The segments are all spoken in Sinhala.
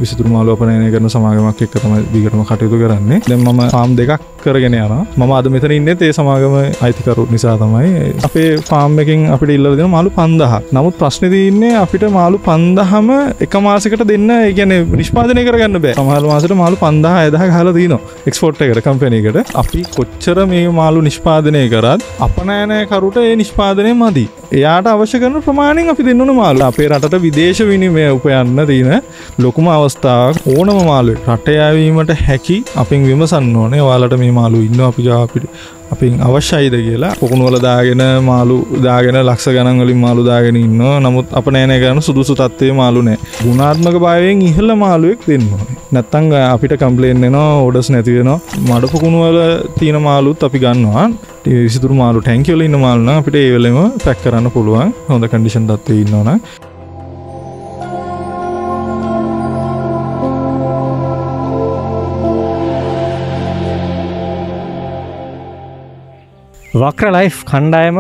විසිතුරු මාළු අපනයනය කරන සමාගමක් එක්ක තමයි දිගටම කටයුතු කරන්නේ. දැන් මම ෆාම් දෙකක් කරගෙන යනවා. මම අද මෙතන ඉන්නේ ඒ සමාගම අයිතිකරු නිසා තමයි. අපේ ෆාම් එකෙන් අපිට ඉල්ලලා දෙන මාළු 5000ක්. නමුත් ප්‍රශ්නේ තියෙන්නේ අපිට මාළු 5000ම එක මාසයකට දෙන්න, ඒ කියන්නේ නිෂ්පාදනය කරගන්න බෑ. සමහර මාසෙට මාළු 5000 6000 ගහලා තියෙනවා එක්ස්පෝර්ට් එකට කම්පැනි එකට. අපි කොච්චර මේ මාළු නිෂ්පාදනය කරත් අපනයනයකරුට ඒ නිෂ්පාදනය මදි. එයාට අවශ්‍ය කරන ප්‍රමාණයෙන් අපි දෙන්න ඕන මාළු. අපේ රටට විදේශ විනිමය උපයන්න තියෙන ලොකුම අවස්ථාවක්. ඕනම මාළුවෙක් රට යැවීමට හැකි අපෙන් විමසන්න ඕනේ. ඔයාලට මේ මාළු ඉන්නවා අපි ගාව අපෙන් අවශ්‍යයිද කියලා. පොකුණු වල දාගෙන මාළු දාගෙන ලක්ෂ ගණන් වලින් මාළු දාගෙන ඉන්නවා. නමුත් අපනයනය කරන සුදුසු තත්ත්වයේ මාළු නැහැ. ගුණාත්මක භාවයෙන් ඉහළ මාළුවෙක් දෙන්න ඕනේ. නැත්තම් අපිට කම්ප්ලේන් එනවා, ඕඩර්ස් නැති වෙනවා. මඩ පොකුණු වල තියෙන මාළුත් අපි ගන්නවා. විසිතුරු මාළු ටැංකිය වල ඉන්න මාළු නම් අපිට ඒ වෙලෙම පැක් කරන්න පුළුවන්. හොඳ කන්ඩිෂන් තත්ත්වයේ ඉන්නවනම්. වක්‍ර ලයිෆ් කණ්ඩායම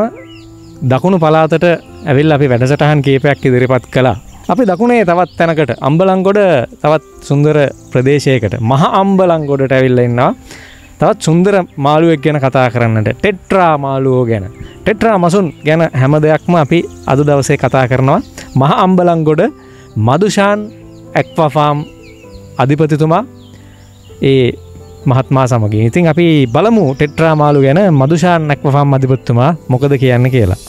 දකුණු පළාතට ඇවිල්ලා අපි වැඩසටහන් කීපයක් ඉදිරිපත් කළා. අපි දකුණේ තවත් තැනකට අම්බලන්ගොඩ තවත් සුන්දර ප්‍රදේශයකට මහ අම්බලන්ගොඩට ඇවිල්ලා ඉන්නවා. තවත් සුන්දර මාළුවෙක් ගැන කතා කරන්නට, ටෙට්‍රා මාළුවෝ ගැන. ටෙට්‍රා මසුන් ගැන හැම දෙයක්ම අපි අද දවසේ කතා කරනවා. මහ අම්බලන්ගොඩ මදුෂාන් ඇක්වා ෆාම් අධිපතිතුමා ඒ මහත්මා සමගින්. ඉතින් අපි බලමු ටෙට්‍රා මාළු ගැන මදුෂාන් ඇක්වා ෆාම් අධිපතිතුමා මොකද කියන්නේ කියලා.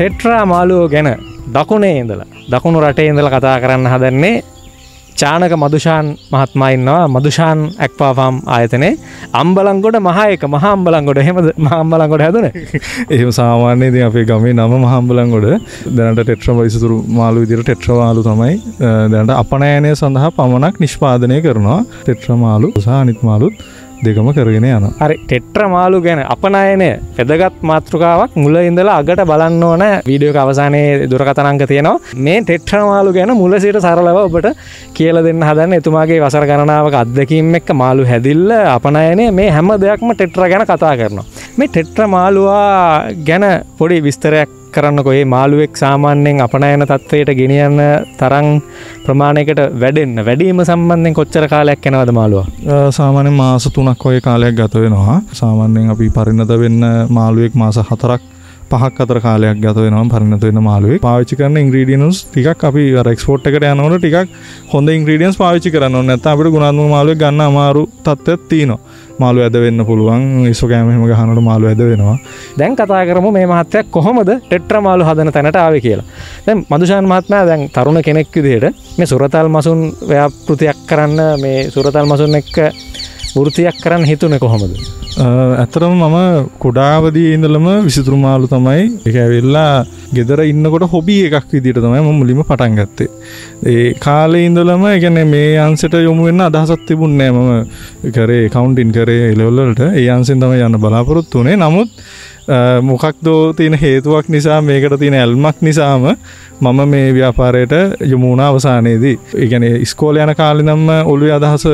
ටෙට්‍රා මාළුවෝ ගැන දකුණේ ඉඳලා දකුණු රටේ ඉඳලා කතා කරන්න හදන්නේ චානක මදුෂාන් මහත්මයා ඉන්නවා. මදුෂාන් ඇක්වා ෆාම් ආයතනයේ අම්බලන්ගොඩ මහා අම්බලන්ගොඩ. එහෙමද මහා අම්බලන්ගොඩ හැදුනේ? එහෙම සාමාන්‍යයෙන් ඉතින් අපේ ගමේ නම මහා අම්බලන්ගොඩ. දැනට ටෙට්‍රා විසිතුරු මාළු විදිහට ටෙට්‍රා මාළු තමයි දැනට අපනයනය සඳහා පමණක් නිෂ්පාදනය කරනවා. ටෙට්‍රා මාළු සහ අනිත් මාළුත් දෙකම කරගෙන යනවා. හරි, ටෙට්‍රා මාළු ගැන අපනයනය වැදගත් මාතෘකාවක්. මුල ඉඳලා අගට බලන්න ඕන. වීඩියෝ එක අවසානයේ දුරකථන අංක තියෙනවා. මේ ටෙට්‍රා මාළු ගැන මුල සිට සරලව ඔබට කියලා දෙන්න හදන්නේ. එතුමාගේ වසර ගණනාවක අත්දැකීම් එක්ක මාළු හැදිල්ල, අපනයනය, මේ හැම දෙයක්ම ටෙට්‍රා ගැන කතා කරනවා. මේ ටෙට්‍රා මාළුවා ගැන පොඩි විස්තරයක් කරන්නකො. මේ මාළුවෙක් සාමාන්‍යයෙන් අපනයන තත්ත්වයට ගෙනියන තරම් ප්‍රමාණයකට වැඩිම සම්බන්ධයෙන් කොච්චර කාලයක් යනවද මාළුවා? සාමාන්‍යයෙන් මාස 3ක් වගේ කාලයක් ගත වෙනවා. සාමාන්‍යයෙන් අපි පරිණත වෙන්න මාළුවෙක් මාස 4ක් 5ක් අතර කාලයක් ගත වෙනවා පරිණත වෙන මාළුවෙක්. පාවිච්චි කරන ඉන්ග්‍රීඩියන්ට්ස් ටිකක් අපි අර එක්ස්පෝර්ට් එකට යනකොට ටිකක් හොඳ ඉන්ග්‍රීඩියන්ට්ස් පාවිච්චි කරන්න ඕනේ. නැත්නම් අපිට ගුණාත්මක මාළුවෙක් ගන්න අමාරු තත්ත්වයක් තියෙනවා. මාළු ඇද වෙන්න පුළුවන්. ඉසෝකෑම එහෙම ගහනකොට මාළු ඇද වෙනවා. දැන් කතා කරමු මේ මහත්තයා කොහොමද ටෙට්‍රා මාළු හදන තැනට ආවේ කියලා. දැන් මදුෂාන් මහත්මයා දැන් තරුණ කෙනෙක් විදිහට මේ සුරතල් මසුන් ව්‍යාපෘතියක් කරන්න, මේ සුරතල් මසුන් එක්ක වෘත්තියක් කරන්න හිතුනේ කොහොමද? ඇත්තටම මම කුඩාවදී ඉඳලම විසිතුරු මාළු තමයි ඒක ඇවිල්ලා ගෙදර ඉන්නකොට හොබි එකක් විදිහට තමයි මම මුලින්ම පටන් ගත්තේ. ඒ කාලේ ඉඳලම ඒ කියන්නේ මේ අංශයට යොමු වෙන්න අදහසක් තිබුණේ නැහැ. මම කරේ accounting කරේ ලෙවල් වලට. ඒ අංශෙන් තමයි යන්න බලාපොරොත්තු වුණේ. නමුත් මොකක්දෝ තියෙන හේතුවක් නිසා, මේකට තියෙන ඇල්මක් නිසාම මම මේ ව්‍යාපාරයට යොමු වුණා අවසානයේදී. ඒ කියන්නේ ඉස්කෝලේ යන කාලේ නම් ඔළුවේ අදහස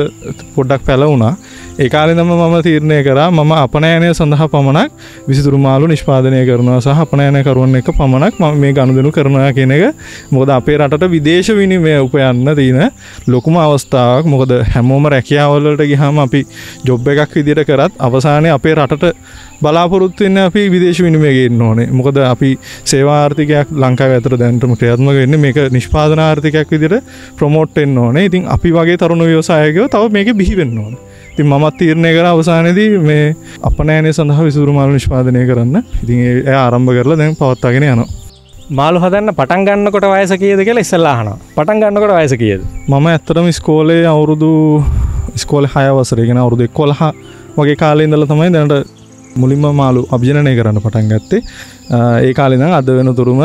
පොඩ්ඩක් පැලවුණා. ඒ කාලේ නම් මම තීරණය කරා මම අපනයනය සඳහා පමණක් විසිතුරු මාළු නිෂ්පාදනය කරනවා සහ අපනයනය කරුවන් එක්ක පමණක් මම මේ ගනුදෙනු කරනවා කියන එක. මොකද අපේ රටට විදේශ විනිමය උපයන්න තියෙන ලොකුම අවස්ථාවක්. මොකද හැමෝම රැකියාවල් වලට ගියාම අපි ජොබ් එකක් විදිහට කරත් අවසානයේ අපේ රටට බලාපොරොත්තු වෙන්නේ අපි විදේශ විනිමය ගේන්න ඕනේ. මොකද අපි සේවා ආර්ථිකයක් ලංකාවේ අතර දැනටම ක්‍රියාත්මක වෙන්නේ මේක නිෂ්පාදන ආර්ථිකයක් විදිහට ප්‍රොමෝට් වෙන්න ඕනේ. ඉතින් අපි වගේ තරුණ ව්‍යවසායකයෝ තව මේකේ බිහි වෙන්න ඕනේ. ඉතින් මමත් තීරණය කරා අවසානයේදී මේ අපනයනය සඳහා විසිතුරු මාළු නිෂ්පාදනය කරන්න. ඉතින් ඒ ආරම්භ කරලා දැන් පවත්වාගෙන යනවා. මාළු හදන්න පටන් ගන්නකොට වයස කීයද කියලා ඉස්සෙල්ලා අහනවා. පටන් ගන්නකොට වයස කීයද? මම ඇත්තටම ඉස්කෝලේ 6 වසරේ කියන අවුරුදු 11 වගේ කාලේ ඉඳලා තමයි දැනට මුලින්ම මාළු අභිජනනය කරන්න පටන් ගත්තේ. ඒ කාලේ නම් අද වෙනතුරුම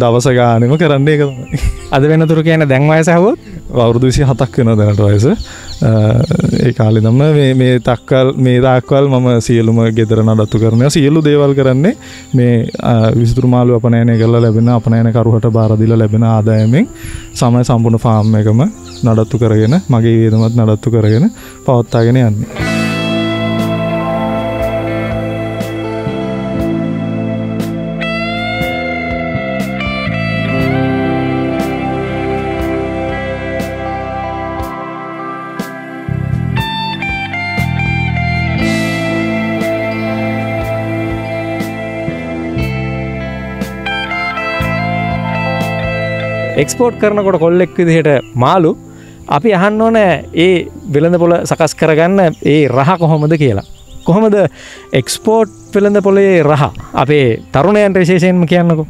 දවස ගානෙම කරන්නේ ඒක තමයි. අද වෙනතුරු කියන්නේ දැන් වයස ඇහුවොත් අවුරුදු 27ක් වෙනවා දැනට වයස. ඒ කාලේ නම් මේ තාක්කල් මම සියලුම ගෙදර නඩත්තු කරනවා. සියලු දේවල් කරන්නේ මේ විසිතුරු මාළු අපනයනය කරලා ලැබෙන අපනයන කරුවට බාර දීලා ලැබෙන ආදායමෙන් සමය සම්පූර්ණ ෆාම් එකම නඩත්තු කරගෙන මගේ වේදමත් නඩත්තු කරගෙන පවත්වාගෙන යන්නේ. එක්ස්පෝර්ට් කරනකොට කොල්ලෙක් විදිහට මාළු අපි අහන්න ඕනේ ඒ වෙළඳ පොළ සකස් කරගන්න ඒ රහ කොහොමද කියලා. කොහොමද එක්ස්පෝර්ට් වෙළඳ පොළේ රහ අපේ තරුණයන්ට විශේෂයෙන්ම කියන්නකෝ.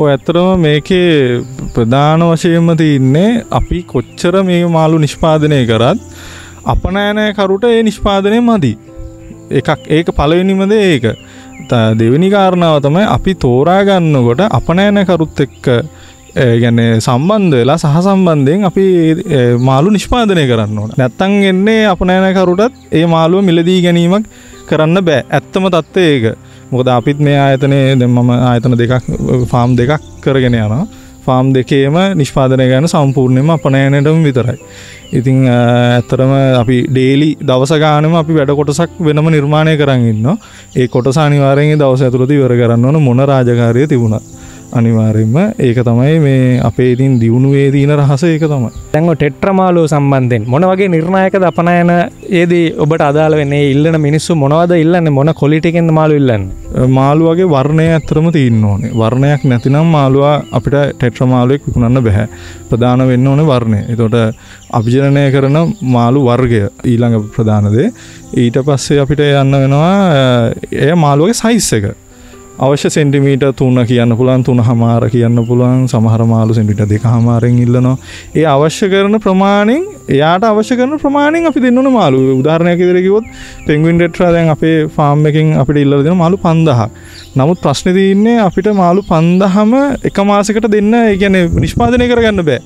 ඔය ඇත්තටම මේකේ ප්‍රධාන වශයෙන්ම තියෙන්නේ අපි කොච්චර මේ මාළු නිෂ්පාදනය කරත් අපනයනය කරුට ඒ නිෂ්පාදනය මදි. ඒක පළවෙනිම දේ ඒක. දෙවෙනි කාරණාව තමයි අපි තෝරා ගන්නකොට අපනයනය කරුත් එක්ක ගැන සම්බන්ධ වෙලා සහ සම්බන්ධයෙන් අපි මාළු නිෂ්පාදනය කරන්න ඕන. නැත්තම් එන්නේ අපනයනකරුටත් ඒ මාළුව මිලදී ගැනීමක් කරන්න බෑ. ඇත්තම තත්ත්වය ඒක. මොකද අපිත් මේ ආයතනයේ දැන් මම ආයතන දෙකක් ෆාම් දෙකක් කරගෙන යනවා. ෆාම් දෙකේම නිෂ්පාදනය කරන සම්පූර්ණයෙන්ම අපනයනයටම විතරයි. ඉතින් ඇත්තටම අපි ඩේලි දවස ගානෙම අපි වැඩ කොටසක් වෙනම නිර්මාණය කරන් ඉන්නවා. ඒ කොටස අනිවාර්යෙන් දවස් ඇතුළත ඉවර කරන්න ඕන මොන රාජකාරිය තිබුණත්. අනිවාර්යෙන්ම ඒක තමයි මේ අපේ ඉතින් දියුණුවේ තියෙන රහස ඒක තමයි. දැන් ඔය ටෙට්‍රා මාළුව සම්බන්ධයෙන් මොන වගේ නිර්ණායකද අපනයන ඒදී ඔබට අදාළ වෙන්නේ? ඉල්ලන මිනිස්සු මොනවද ඉල්ලන්නේ? මොන ක්වොලිටි එකෙන්ද මාළු ඉල්ලන්නේ? මාළුවගේ වර්ණය ඇත්තටම තියෙන්න ඕනේ. වර්ණයක් නැතිනම් මාළුවා අපිට ටෙට්‍රා මාළුවෙක් විකුණන්න බෑ. ප්‍රධාන වෙන්න ඕනේ වර්ණය. ඒතකොට අභිජනනය කරන මාළු වර්ගය ඊළඟ ප්‍රධාන දේ. ඊට පස්සේ අපිට යන්න වෙනවා එය මාළුවගේ සයිස් එක. අවශ්‍ය සෙන්ටිමීටර් 3 කියන්න පුළුවන් 3.5 කියන්න පුළුවන් සමහර මාළු සෙන්ටිමීටර් 2.5න් ඉල්ලනවා. ඒ අවශ්‍ය කරන ප්‍රමාණයෙන් එයාට අවශ්‍ය කරන ප්‍රමාණයෙන් අපි දෙන්න ඕන මාළු. උදාහරණයක් විදිහට කිව්වොත් පෙන්ග්වින් ටෙට්‍රා දැන් අපේ ෆාම් එකෙන් අපිට ඉල්ලලා දෙන මාළු 5000ක්. නමුත් ප්‍රශ්නේ තියෙන්නේ අපිට මාළු 5000ම එක මාසයකට දෙන්න, ඒ කියන්නේ නිෂ්පාදනය කරගන්න බෑ.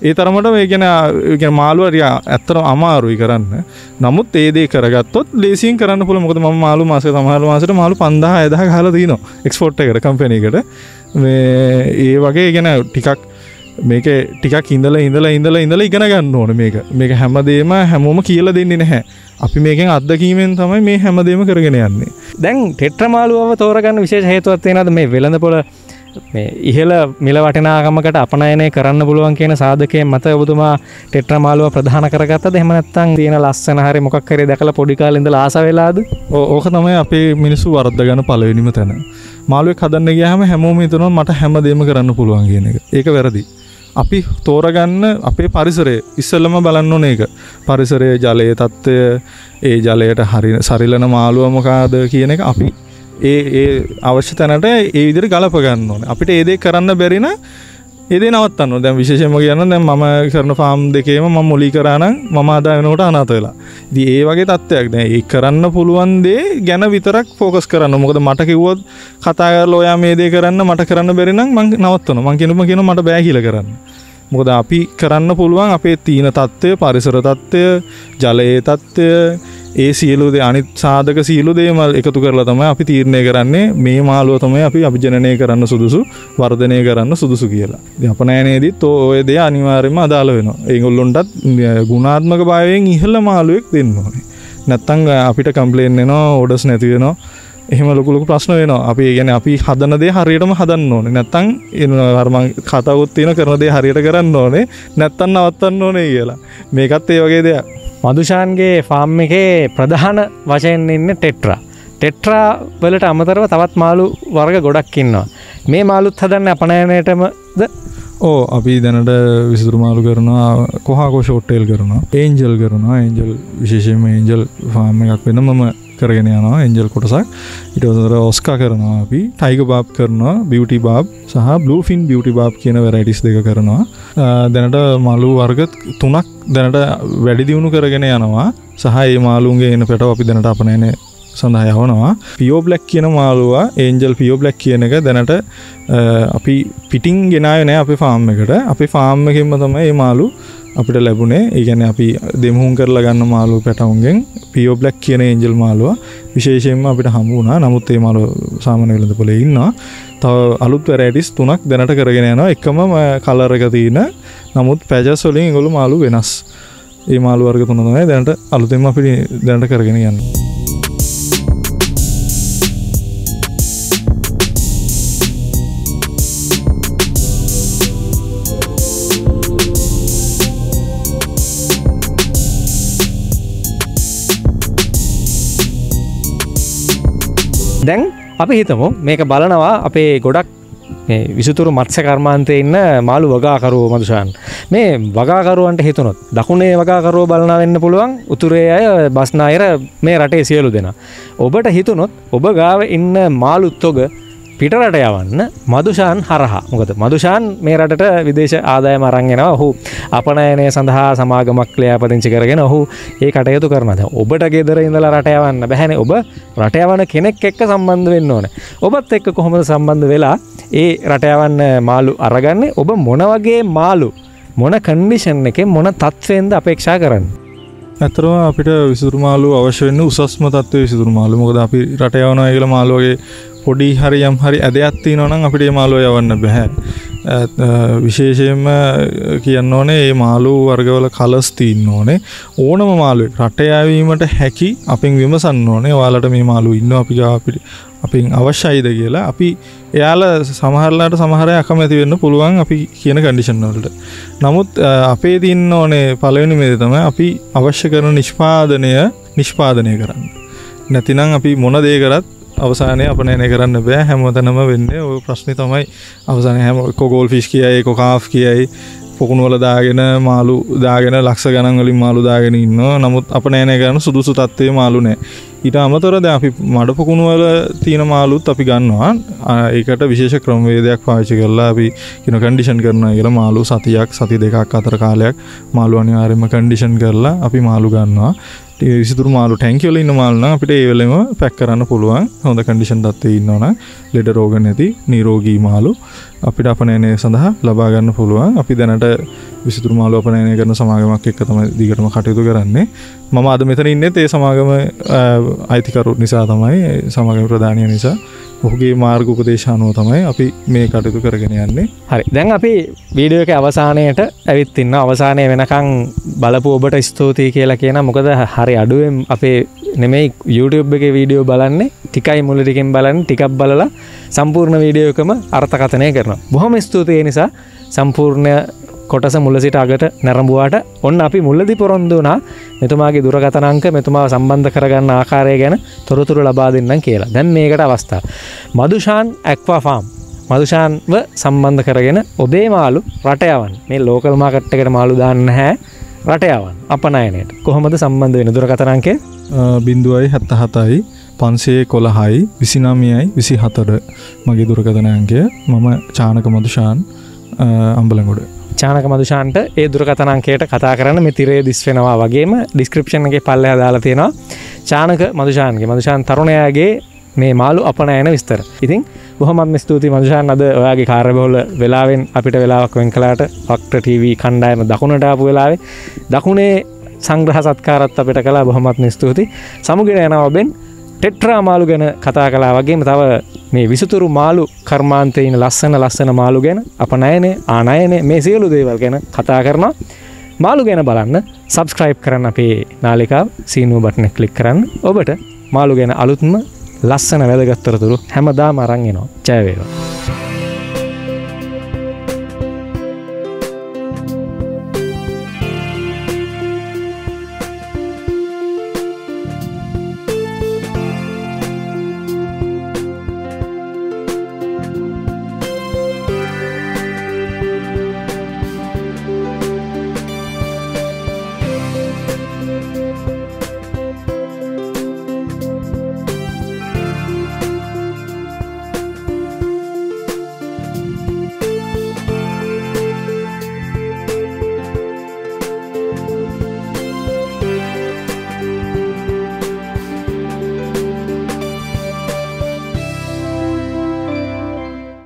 ඒ තරමට මේ කියන්නේ මාළුව ඇත්තටම අමාරුයි කරන්න. නමුත් ඒ දේ කරගත්තොත් ලේසියෙන් කරන්න පුළුවන්. මොකද මම මාළු මාසෙක සමහර මාසෙට මාළු 5000 6000 ගහලා තිනවා එක්ස්පෝර්ට් එකකට කම්පැනි එකට. මේ ඒ වගේ කියන්නේ ටිකක් ඉඳලා ඉගෙන ගන්න ඕනේ මේක. මේක හැමදේම හැමෝම කියලා දෙන්නේ නැහැ. අපි මේකෙන් අත්දැකීමෙන් තමයි මේ හැමදේම කරගෙන යන්නේ. දැන් ටෙට්‍රා මාළුවව තෝරගන්න විශේෂ හේතුවක් තියෙනවද? මේ වෙළඳපොළ මේ ඉහළ මිල වටිනාකමකට අපනයනය කරන්න පුළුවන් කියන සාධකයෙන් මත ඔබතුමා ටෙට්‍රා මාළුව ප්‍රධාන කරගත්තද? එහෙම නැත්නම් තියෙන ලස්සන හරි මොකක් හරි දැකලා පොඩි කාලේ ඉඳලා ආස වෙලාද? ඕක තමයි අපේ මිනිස්සු වර්ධ ගන්න පළවෙනිම තැන. මාළුවෙක් හදන්න ගියාම හැමෝම හිතනවා මට හැමදේම කරන්න පුළුවන් කියන එක. ඒක වැරදි. අපි තෝරගන්න අපේ පරිසරය ඉස්සෙල්ලම බලන්න ඕනේ ඒක. පරිසරයේ ජලයේ තත්ත්වය, ඒ ජලයට හරි සරිලන මාළුව මොකಾದ කියන එක අපි ඒ අවශ්‍ය තැනට ඒ විදිහට ගලප ගන්න ඕනේ. අපිට ඒ දේ කරන්න බැරි නම් ඒ දේ නවත්තන්න ඕනේ. දැන් විශේෂයෙන්ම කියනවා දැන් මම කරන ෆාම් දෙකේම මම මොලි කරා නම් මම ආදා වෙනකොට අනාථ වෙලා. ඉතින් ඒ වගේ තත්ත්වයක්. දැන් ඒ කරන්න පුළුවන් දේ ගැන විතරක් ફોකස් කරන්න. මොකද මට කිව්වොත් කතා කරලා ඔයා මේ දේ කරන්න මට කරන්න බැරි නම් මං නවත්තනවා. මං කියනවා මට බෑ කියලා කරන්න. මොකද අපි කරන්න පුළුවන් අපේ තීන තත්ත්වය, පරිසර තත්ත්වය, ජලයේ තත්ත්වය, ඒ සියලු දේ අනිත් සාධක සියලු දේම එකතු කරලා තමයි අපි තීරණය කරන්නේ මේ මාළුව තමයි අපි අභිජනනය කරන්න සුදුසු, වර්ධනය කරන්න සුදුසු කියලා. ඉතින් අපනයනයේදීත් ඔය දේ අනිවාර්යයෙන්ම අදාළ වෙනවා. ඒගොල්ලොන්ටත් ගුණාත්මක භාවයෙන් ඉහළ මාළුවෙක් දෙන්න ඕනේ. නැත්තම් අපිට කම්ප්ලේන් එනවා, ඕඩර්ස් නැති වෙනවා. එහෙම ලොකු ප්‍රශ්න වෙනවා. අපි කියන්නේ අපි හදන දේ හරියටම හදන්න ඕනේ. නැත්තම් අර මං කතාවුත් තියෙන කරන දේ හරියට කරන්න ඕනේ. නැත්තම් නවත්තන්න ඕනේ කියලා. මේකත් ඒ වගේ දෙයක්. මදුෂාන්ගේ ෆාම් එකේ ප්‍රධාන වශයෙන් ඉන්නේ ටෙට්‍රා. ටෙට්‍රා වලට අමතරව තවත් මාළු වර්ග ගොඩක් ඉන්නවා. මේ මාළුත් හදන්නේ අපනයනයටමද? අපි දැනට විසිතුරු මාළු කරනවා, කොහාකෝ ෂෝට් ටේල් කරනවා, ඒන්ජල් කරනවා. ඒන්ජල් විශේෂයෙන්ම ඒන්ජල් ෆාම් එකක් වෙනමම කරගෙන යනවා. ඒන්ජල් කොටසක්. ඊට පස්සේ ඔස්කා කරනවා අපි, ටයිගර් බාබ් කරනවා, බියුටි බාබ් සහ බ්ලූ ෆින් බියුටි බාබ් කියන වෙරයිටිස් දෙක කරනවා. දැනට මාළු වර්ග 3ක් දැනට වැඩි දියුණු කරගෙන යනවා. සහ මේ මාළුන්ගේ එන පැටව අපි දැනට අපනයන සඳහා යවනවා. පියෝ බ්ලැක් කියන මාළුව ඒන්ජල් පියෝ බ්ලැක් කියන එක දැනට අපි පිටින් ගෙනාවේ නැහැ අපේ ෆාම් එකට. අපේ ෆාම් එකෙන්ම තමයි මේ මාළු අපිට ලැබුණේ. ඒ කියන්නේ අපි දෙමුහුම් කරලා ගන්න මාළු පැටවුන්ගෙන් පියෝ බ්ලැක් කියන ඒන්ජල් මාළුව විශේෂයෙන්ම අපිට හම්බ වුණා. නමුත් මේ මාළුව සාමාන්‍ය වෙළඳපොලේ ඉන්නවා. තව අලුත් වැරයිටිස් 3ක් දැනට කරගෙන යනවා. එකම කලර් එක තියෙන. නමුත් පැජස් වලින් ඒගොල්ලෝ මාළු වෙනස්. මේ මාළු වර්ග 3 තමයි දැනට අලුතෙන්ම අපි දැනට කරගෙන යන්නේ. දැන් අපි හිතමු මේක බලනවා අපේ ගොඩක් මේ විසුතුරු මත්ස්‍ය කර්මාන්තයේ ඉන්න මාළු වගාකරුවෝ මදුෂාන්. මේ වගාකරුවන්ට හිතුනොත් දකුණේ වගාකරුවෝ බලනවා වෙන්න පුළුවන්, උතුරේ අය බස්නාහිර මේ රටේ සියලු දෙනා. ඔබට හිතුනොත් ඔබ ගාව ඉන්න මාළු තොග පිටරට යවන්න මදුෂාන් හරහා. මොකද මදුෂාන් මේ රටට විදේශ ආදායම අරන් එනවා. ඔහු අපනයනය සඳහා සමාගමක් ක්‍රියාපදිංචි කරගෙන ඔහු ඒ කටයුතු කරනවා. දැන් ඔබට ගෙදර ඉඳලා රට යවන්න බැහැනේ. ඔබ රට යවන කෙනෙක් එක්ක සම්බන්ධ වෙන්න ඕනේ. ඔබත් එක්ක කොහොමද සම්බන්ධ වෙලා ඒ රට යවන්න මාළු අරගන්නේ? ඔබ මොන වගේ මාළු මොන කන්ඩිෂන් එකේ මොන තත්ත්වෙන්ද අපේක්ෂා කරන්නේ? ඇත්තටම අපිට විසිතුරු මාළු අවශ්‍ය වෙන්නේ උසස්ම තත්ත්වයේ විසිතුරු මාළු. මොකද අපි රට යවනවා කියලා මාළු වගේ පොඩි හරි යම් හරි ඇදයක් තියෙනවා නම් අපිට මේ මාළුව යවන්න බෑ. විශේෂයෙන්ම කියන්න ඕනේ මේ මාළු වර්ගවල කලර්ස් තියෙන්න ඕනේ. ඕනම මාළුවෙක් රට යවීමට හැකි අපෙන් විමසන්න ඕනේ. ඔයාලට මේ මාළු ඉන්නවා අපෙන් අවශ්‍යයිද කියලා. අපි එයාලා සමහරලාට සමහර අය අකමැති වෙන්න පුළුවන් අපි කියන කන්ඩිෂන් වලට. නමුත් අපේ තියෙන්න ඕනේ පළවෙනි මේ තමයි අපි අවශ්‍ය කරන නිෂ්පාදනය කරන්න. නැතිනම් අපි මොන දේ කරත් අවසානයේ අපනයනය කරන්න බෑ. හැමතැනම වෙන්නේ ওই ප්‍රශ්නේ තමයි. අවසානයේ හැම ගෝල් ෆිෂ් කියයි, කාෆ් කියයි, පොකුණු වල දාගෙන මාළු දාගෙන ලක්ෂ ගණන් වලින් මාළු දාගෙන ඉන්නවා. නමුත් අපනයනය කරන සුදුසු තත්ත්වයේ මාළු නැහැ. ඊට අමතරව දැන් අපි මඩ පොකුණු වල තියෙන මාළුත් අපි ගන්නවා. ඒකට විශේෂ ක්‍රමවේදයක් පාවිච්චි කරලා අපි කියන කන්ඩිෂන් කරනවා කියලා මාළු සතියක් සති දෙකක් අතර කාලයක් මාළු අනිවාර්යයෙන්ම කන්ඩිෂන් කරලා අපි මාළු ගන්නවා. විසිතුරු මාළු ටැංකිය වල ඉන්න මාළු නම් අපිට ඒ වෙලෙම පැක් කරන්න පුළුවන්. හොඳ කන්ඩිෂන් තත්ත්වයේ ඉන්නවා නම් ලෙඩ රෝග නැති නිරෝගී මාළු අපිට අපනයනය සඳහා ලබා ගන්න පුළුවන්. අපි දැනට විසිතුරු මාළු අපනයනය කරන සමාගමක් එක්ක තමයි දිගටම කටයුතු කරන්නේ. මම අද මෙතන ඉන්නෙත් ඒ සමාගම අයිතිකරු නිසා තමයි, සමාගම ප්‍රධානිය නිසා. ඔහුගේ මාර්ග උපදේශ අනුව තමයි අපි මේ කටයුතු කරගෙන යන්නේ. හරි. දැන් අපි වීඩියෝ එකේ අවසානයේට ඇවිත් ඉන්නවා. අවසානයේ වෙනකන් බලපු ඔබට ස්තුතියි කියලා කියනවා. මොකද හරි අඩුවෙන් අපේ නෙමෙයි YouTube එකේ වීඩියෝ බලන්නේ. ටිකයි මුල ටිකෙන් බලන්නේ. ටිකක් බලලා සම්පූර්ණ වීඩියෝ එකම අර්ථකථනය කරනවා. බොහොම ස්තුතියි. ඒ නිසා සම්පූර්ණ කොටස මුල සිට අගට නැරඹුවාට ඔන්න අපි මුලදී පොරොන්දු වුණා මෙතුමාගේ දුරකථන අංක මෙතුමාව සම්බන්ධ කරගන්න ආකාරය ගැන තොරතුරු ලබා දෙන්නම් කියලා. දැන් මේකට අවස්ථාව. මදුෂාන් ඇක්වා ෆාම් මදුෂාන්ව සම්බන්ධ කරගෙන ඔබේ මාළු රට යවන්න. මේ ලෝකල් මාකට් එකට මාළු දාන්න නැහැ. රට යවන්න අපනයනයට. කොහොමද සම්බන්ධ වෙන්නේ? දුරකථන අංකය 077යි 511යි 29යි 24 මගේ දුරකථන අංකය. මම චානක මදුෂාන් අම්බලන්ගොඩ. චානක මදුෂාන්ට ඒ දුරකථන අංකයට කතා කරන්න මේ තිරේ දිස් වෙනවා. වගේම ඩිස්ක්‍රිප්ෂන් එකේ පල්ලෙහා දාලා තියෙනවා චානක මදුෂාන් තරුණයාගේ මේ මාළු අපනයන විස්තර. ඉතින් බොහොමත්ම ස්තුතියි මදුෂාන් අද ඔයාගේ කාර්යබහුල වෙලාවෙන් අපිට වෙලාවක් වෙන් කළාට ෆැක්ටර් ටීවී කණ්ඩායම දකුණට ආපු වෙලාවේ දකුණේ සංග්‍රහ සත්කාරත් අපිට කළා. බොහොමත්ම ස්තුතියි. සමුගෙන යනවා ඔබෙන් ටෙට්‍රා මාළු ගැන කතා කළා. වගේම තව මේ විසුතුරු මාළු කර්මාන්තයේ ඉන්න ලස්සන මාළු ගැන අපනයනේ ආනයනේ මේ සියලු දේවල් ගැන කතා කරනවා. මාළු ගැන බලන්න සබ්ස්ක්‍රයිබ් කරන්න අපේ නාලිකාව සීනුව බටන් එක ක්ලික් කරන්න. ඔබට මාළු ගැන අලුත්ම ලස්සන වැදගත් තොරතුරු හැමදාම අරන් එනවා. ජය වේවා.